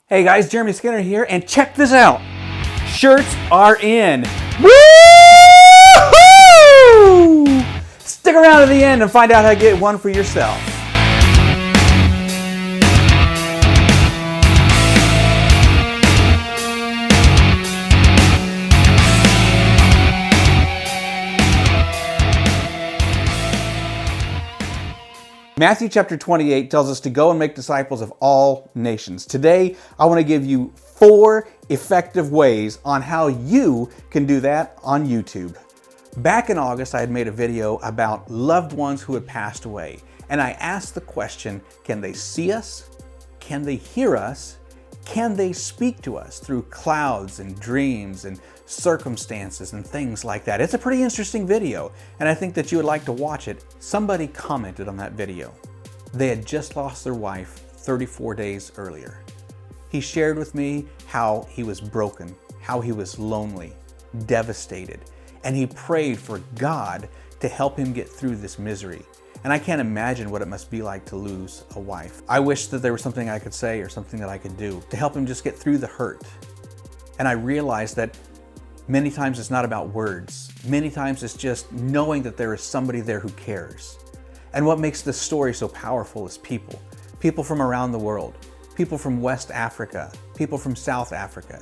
Hey guys, Jeremy Skinner here, and check this out. Shirts are in. Woo! Stick around to the end and find out how to get one for yourself. Matthew chapter 28 tells us to go and make disciples of all nations. Today, I want to give you 4 effective ways on how you can do that on YouTube. Back in August, I had made a video about loved ones who had passed away. And I asked the question, can they see us? Can they hear us? Can they speak to us through clouds and dreams and circumstances and things like that? It's a pretty interesting video, and I think that you would like to watch it. Somebody commented on that video. They had just lost their wife 34 days earlier. He shared with me how he was broken, how he was lonely, devastated, and he prayed for God to help him get through this misery. And I can't imagine what it must be like to lose a wife. I wish that there was something I could say or something that I could do to help him just get through the hurt. And I realized that many times it's not about words. Many times it's just knowing that there is somebody there who cares. And what makes this story so powerful is people. People from around the world. People from West Africa. People from South Africa.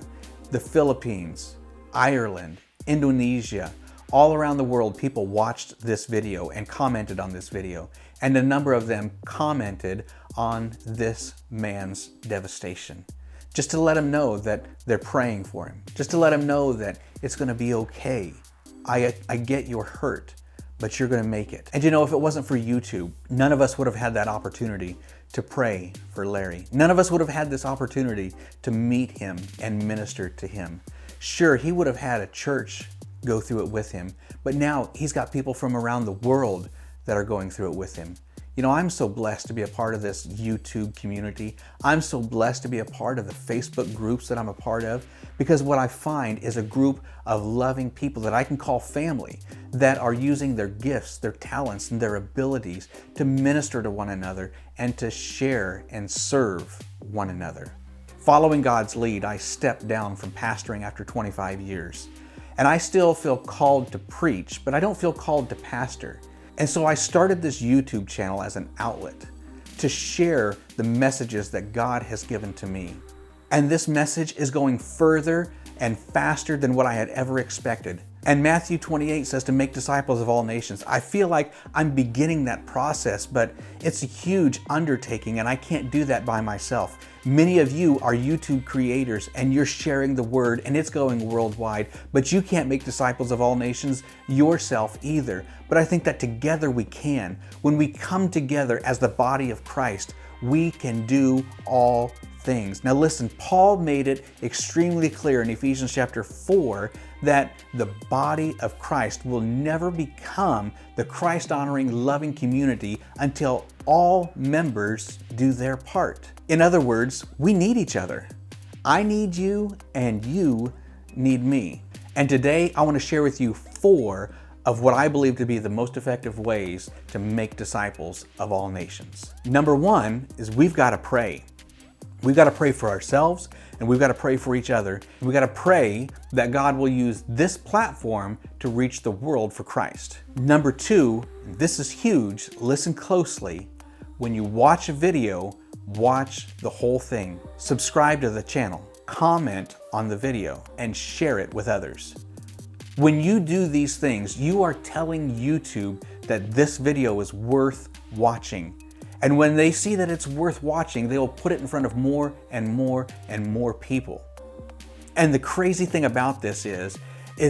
The Philippines, Ireland, Indonesia. All around the world, people watched this video and commented on this video. And a number of them commented on this man's devastation. Just to let him know that they're praying for him. Just to let him know that it's gonna be okay. I get you're hurt, but you're gonna make it. And you know, if it wasn't for YouTube, none of us would have had that opportunity to pray for Larry. None of us would have had this opportunity to meet him and minister to him. Sure, he would have had a church go through it with him, but now he's got people from around the world that are going through it with him. You know, I'm so blessed to be a part of this YouTube community. I'm so blessed to be a part of the Facebook groups that I'm a part of, because what I find is a group of loving people that I can call family that are using their gifts, their talents, and their abilities to minister to one another and to share and serve one another. Following God's lead, I stepped down from pastoring after 25 years. And I still feel called to preach, but I don't feel called to pastor. And so I started this YouTube channel as an outlet to share the messages that God has given to me. And this message is going further and faster than what I had ever expected. And Matthew 28 says to make disciples of all nations. I feel like I'm beginning that process, but it's a huge undertaking and I can't do that by myself. Many of you are YouTube creators and you're sharing the word and it's going worldwide, but you can't make disciples of all nations yourself either. But I think that together we can. When we come together as the body of Christ, we can do all things. Now listen, Paul made it extremely clear in Ephesians chapter 4 that the body of Christ will never become the Christ-honoring, loving community until all members do their part. In other words, we need each other. I need you and you need me. And today I want to share with you 4 of what I believe to be the most effective ways to make disciples of all nations. Number 1 is we've got to pray. We've got to pray for ourselves and we've got to pray for each other. We've got to pray that God will use this platform to reach the world for Christ. Number 2, this is huge, listen closely. When you watch a video, watch the whole thing. Subscribe to the channel, comment on the video, and share it with others. When you do these things, you are telling YouTube that this video is worth watching. And when they see that it's worth watching, they will put it in front of more and more and more people. And the crazy thing about this is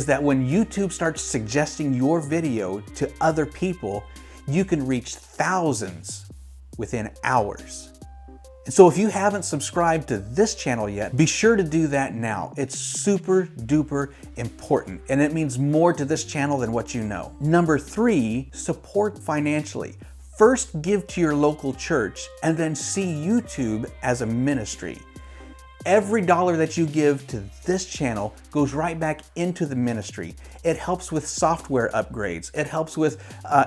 that when YouTube starts suggesting your video to other people, you can reach thousands within hours. And so if you haven't subscribed to this channel yet, be sure to do that now. It's super duper important and it means more to this channel than what you know. Number 3, support financially. First, give to your local church and then see YouTube as a ministry. Every dollar that you give to this channel goes right back into the ministry. It helps with software upgrades. It helps with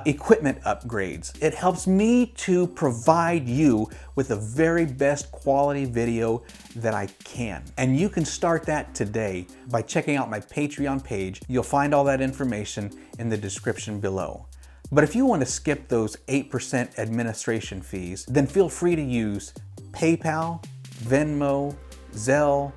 equipment upgrades. It helps me to provide you with the very best quality video that I can. And you can start that today by checking out my Patreon page. You'll find all that information in the description below. But if you want to skip those 8% administration fees, then feel free to use PayPal, Venmo, ZELLE,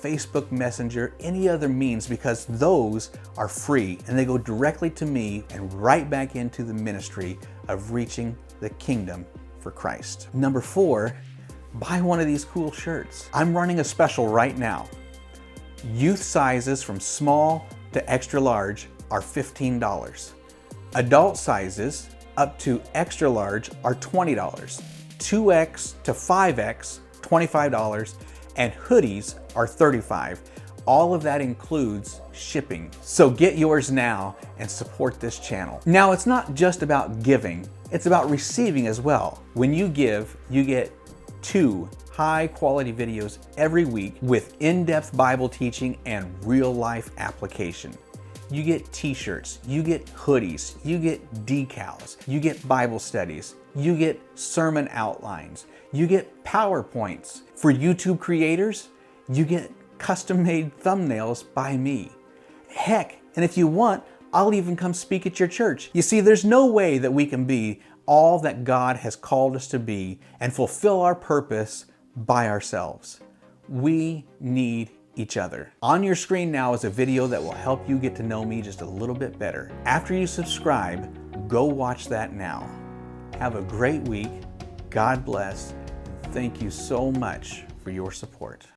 Facebook Messenger, any other means, because those are free and they go directly to me and right back into the ministry of reaching the kingdom for Christ. Number 4, buy one of these cool shirts. I'm running a special right now. Youth sizes from small to extra large are $15. Adult sizes up to extra large are $20. 2X to 5X, $25. And hoodies are $35. All of that includes shipping. So get yours now and support this channel. Now, it's not just about giving, it's about receiving as well. When you give, you get 2 high-quality videos every week with in-depth Bible teaching and real-life application. You get t-shirts, you get hoodies, you get decals, you get Bible studies, you get sermon outlines, you get PowerPoints. For YouTube creators, you get custom-made thumbnails by me. Heck, and if you want, I'll even come speak at your church. You see, there's no way that we can be all that God has called us to be and fulfill our purpose by ourselves. We need each other. On your screen now is a video that will help you get to know me just a little bit better. After you subscribe, go watch that now. Have a great week. God bless. Thank you so much for your support.